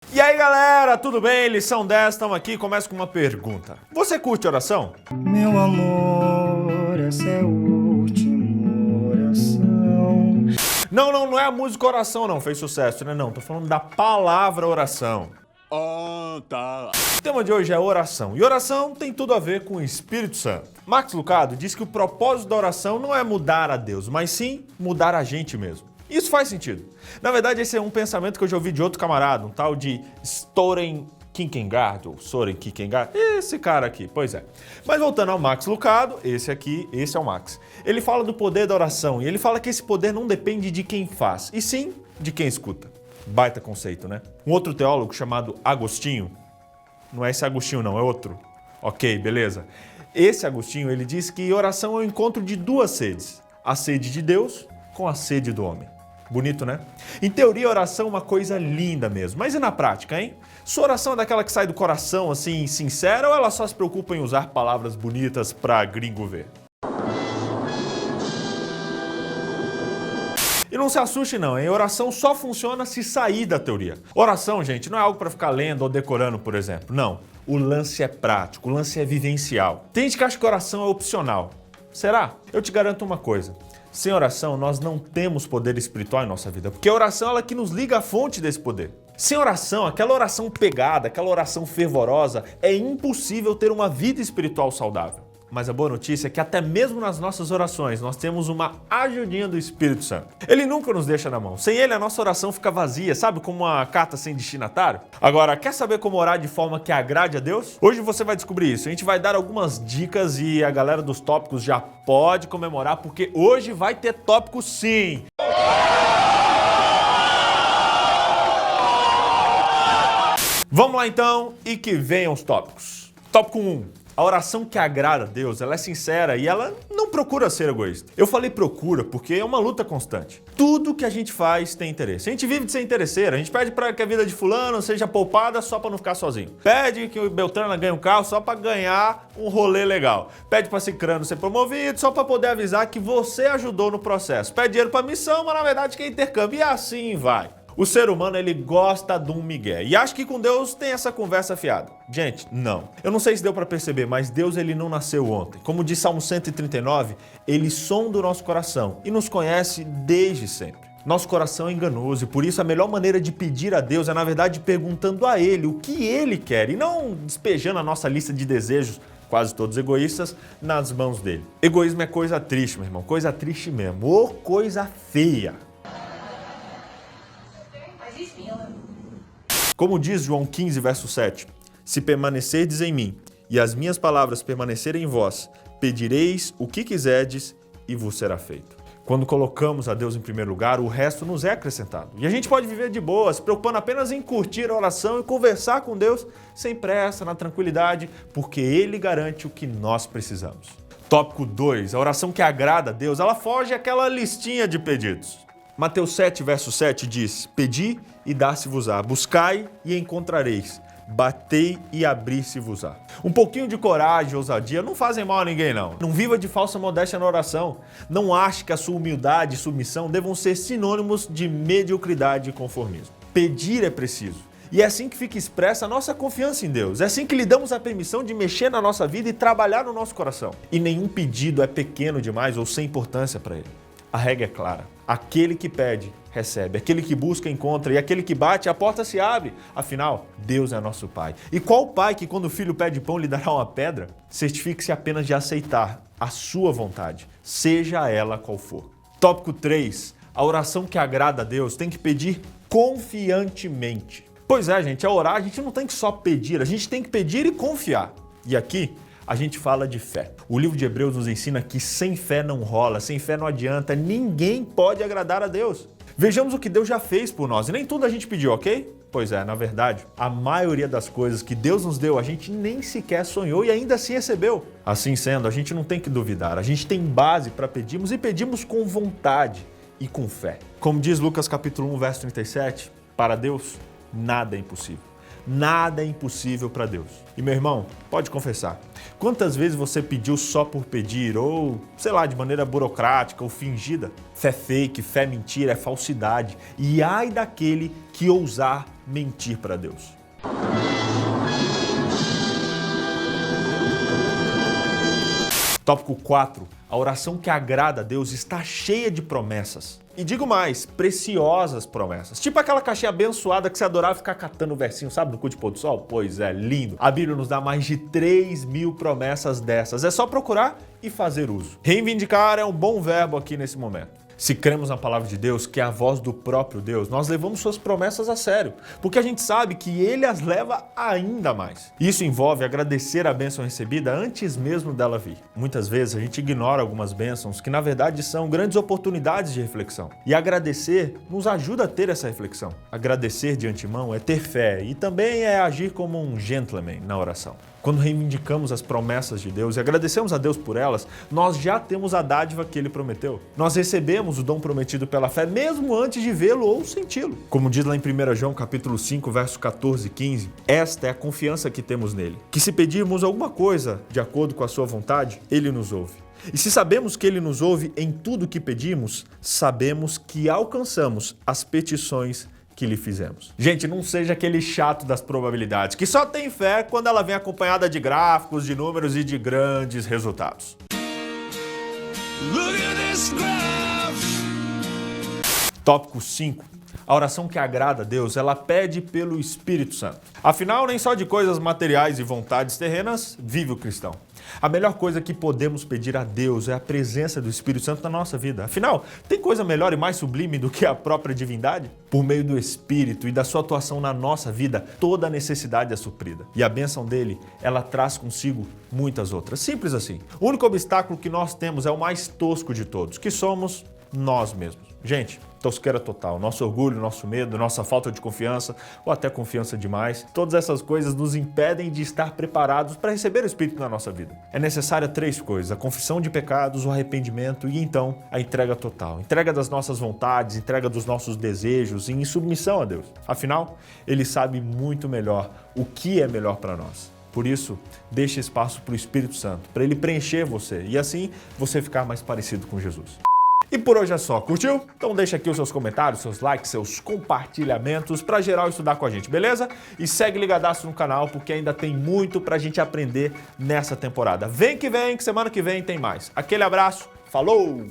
E aí galera, tudo bem? Lição 10, estamos aqui, começa com uma pergunta. Você curte oração? Meu amor, essa é a última oração. Não é a música oração não, fez sucesso, né? Não, tô falando da palavra oração. Tá. O tema de hoje é oração, e oração tem tudo a ver com o Espírito Santo. Max Lucado diz que o propósito da oração não é mudar a Deus, mas sim mudar a gente mesmo. Isso faz sentido. Na verdade, esse é um pensamento que eu já ouvi de outro camarada, um tal de Soren Kierkegaard, ou Soren Kierkegaard, esse cara aqui, pois é. Mas voltando ao Max Lucado, esse é o Max. Ele fala do poder da oração, e ele fala que esse poder não depende de quem faz, e sim de quem escuta. Baita conceito, né? Um outro teólogo chamado Agostinho, não é esse Agostinho não, é outro. Ok, beleza. Esse Agostinho, ele diz que oração é o encontro de duas sedes, a sede de Deus com a sede do homem. Bonito, né? Em teoria, a oração é uma coisa linda mesmo. Mas e na prática, hein? Sua oração é daquela que sai do coração, assim, sincera, ou ela só se preocupa em usar palavras bonitas pra gringo ver? E não se assuste não, hein? Oração só funciona se sair da teoria. Oração, gente, não é algo pra ficar lendo ou decorando, por exemplo. Não. O lance é prático, o lance é vivencial. Tem gente que acha que oração é opcional. Será? Eu te garanto uma coisa. Sem oração, nós não temos poder espiritual em nossa vida, porque a oração é ela que nos liga à fonte desse poder. Sem oração, aquela oração pegada, aquela oração fervorosa, é impossível ter uma vida espiritual saudável. Mas a boa notícia é que até mesmo nas nossas orações, nós temos uma ajudinha do Espírito Santo. Ele nunca nos deixa na mão. Sem ele, a nossa oração fica vazia, sabe? Como uma carta sem destinatário. Agora, quer saber como orar de forma que agrade a Deus? Hoje você vai descobrir isso. A gente vai dar algumas dicas e a galera dos tópicos já pode comemorar, porque hoje vai ter tópico sim! Vamos lá então, e que venham os tópicos. Tópico 1. A oração que agrada a Deus, ela é sincera e ela não procura ser egoísta. Eu falei procura porque é uma luta constante. Tudo que a gente faz tem interesse. A gente vive de ser interesseiro, a gente pede para que a vida de fulano seja poupada só para não ficar sozinho. Pede que o Beltrano ganhe um carro só para ganhar um rolê legal. Pede para Cicrano ser promovido só para poder avisar que você ajudou no processo. Pede dinheiro para missão, mas na verdade quer intercâmbio e assim vai. O ser humano, ele gosta de um migué e acha que com Deus tem essa conversa fiada. Gente, não. Eu não sei se deu para perceber, mas Deus ele não nasceu ontem. Como diz Salmo 139, ele sonda o nosso coração e nos conhece desde sempre. Nosso coração é enganoso e por isso a melhor maneira de pedir a Deus é, na verdade, perguntando a Ele o que Ele quer e não despejando a nossa lista de desejos, quase todos egoístas, nas mãos dele. Egoísmo é coisa triste, meu irmão, coisa triste mesmo, ou coisa feia. Como diz João 15, verso 7, se permanecerdes em mim e as minhas palavras permanecerem em vós, pedireis o que quiserdes e vos será feito. Quando colocamos a Deus em primeiro lugar, o resto nos é acrescentado. E a gente pode viver de boa, se preocupando apenas em curtir a oração e conversar com Deus sem pressa, na tranquilidade, porque Ele garante o que nós precisamos. Tópico 2. A oração que agrada a Deus, ela foge àquela listinha de pedidos. Mateus 7, verso 7 diz, pedi e dar-se-vos-á, buscai e encontrareis, batei e abrir-se-vos-á. Um pouquinho de coragem e ousadia não fazem mal a ninguém não. Não viva de falsa modéstia na oração. Não ache que a sua humildade e submissão devam ser sinônimos de mediocridade e conformismo. Pedir é preciso. E é assim que fica expressa a nossa confiança em Deus. É assim que lhe damos a permissão de mexer na nossa vida e trabalhar no nosso coração. E nenhum pedido é pequeno demais ou sem importância para Ele. A regra é clara. Aquele que pede, recebe. Aquele que busca, encontra. E aquele que bate, a porta se abre. Afinal, Deus é nosso Pai. E qual pai que quando o filho pede pão lhe dará uma pedra? Certifique-se apenas de aceitar a sua vontade, seja ela qual for. Tópico 3. A oração que agrada a Deus tem que pedir confiantemente. Pois é, gente, a orar a gente não tem que só pedir, a gente tem que pedir e confiar. E aqui a gente fala de fé. O livro de Hebreus nos ensina que sem fé não rola, sem fé não adianta, ninguém pode agradar a Deus. Vejamos o que Deus já fez por nós, e nem tudo a gente pediu, ok? Pois é, na verdade, a maioria das coisas que Deus nos deu, a gente nem sequer sonhou e ainda assim recebeu. Assim sendo, a gente não tem que duvidar, a gente tem base para pedirmos e pedimos com vontade e com fé. Como diz Lucas capítulo 1, verso 37, para Deus, nada é impossível. Nada é impossível para Deus. E meu irmão, pode confessar, quantas vezes você pediu só por pedir ou, sei lá, de maneira burocrática ou fingida? Fé fake, fé mentira, é falsidade. E ai daquele que ousar mentir para Deus. Tópico 4. A oração que agrada a Deus está cheia de promessas. E digo mais, preciosas promessas. Tipo aquela caixinha abençoada que você adorava ficar catando o versinho, sabe, no culto de pôr do sol? Pois é, lindo. A Bíblia nos dá mais de 3.000 promessas dessas. É só procurar e fazer uso. Reivindicar é um bom verbo aqui nesse momento. Se cremos na palavra de Deus, que é a voz do próprio Deus, nós levamos suas promessas a sério, porque a gente sabe que Ele as leva ainda mais. Isso envolve agradecer a bênção recebida antes mesmo dela vir. Muitas vezes a gente ignora algumas bênçãos que na verdade são grandes oportunidades de reflexão. E agradecer nos ajuda a ter essa reflexão. Agradecer de antemão é ter fé e também é agir como um gentleman na oração. Quando reivindicamos as promessas de Deus e agradecemos a Deus por elas, nós já temos a dádiva que Ele prometeu. Nós recebemos o dom prometido pela fé mesmo antes de vê-lo ou senti-lo. Como diz lá em 1 João capítulo 5, verso 14 e 15, esta é a confiança que temos nele, que se pedirmos alguma coisa de acordo com a sua vontade, Ele nos ouve. E se sabemos que Ele nos ouve em tudo o que pedimos, sabemos que alcançamos as petições que lhe fizemos. Gente, não seja aquele chato das probabilidades, que só tem fé quando ela vem acompanhada de gráficos, de números e de grandes resultados. Tópico 5. A oração que agrada a Deus, ela pede pelo Espírito Santo. Afinal, nem só de coisas materiais e vontades terrenas vive o cristão. A melhor coisa que podemos pedir a Deus é a presença do Espírito Santo na nossa vida. Afinal, tem coisa melhor e mais sublime do que a própria divindade? Por meio do Espírito e da sua atuação na nossa vida, toda a necessidade é suprida. E a bênção dele, ela traz consigo muitas outras. Simples assim. O único obstáculo que nós temos é o mais tosco de todos, que somos nós mesmos. Gente, tosqueira total, nosso orgulho, nosso medo, nossa falta de confiança ou até confiança demais, todas essas coisas nos impedem de estar preparados para receber o Espírito na nossa vida. É necessária 3 coisas, a confissão de pecados, o arrependimento e então a entrega total. Entrega das nossas vontades, entrega dos nossos desejos e em submissão a Deus. Afinal, Ele sabe muito melhor o que é melhor para nós. Por isso, deixe espaço para o Espírito Santo, para Ele preencher você e assim você ficar mais parecido com Jesus. E por hoje é só, curtiu? Então deixa aqui os seus comentários, seus likes, seus compartilhamentos para geral estudar com a gente, beleza? E segue ligadaço no canal porque ainda tem muito pra gente aprender nessa temporada. Vem que semana que vem tem mais. Aquele abraço, falou!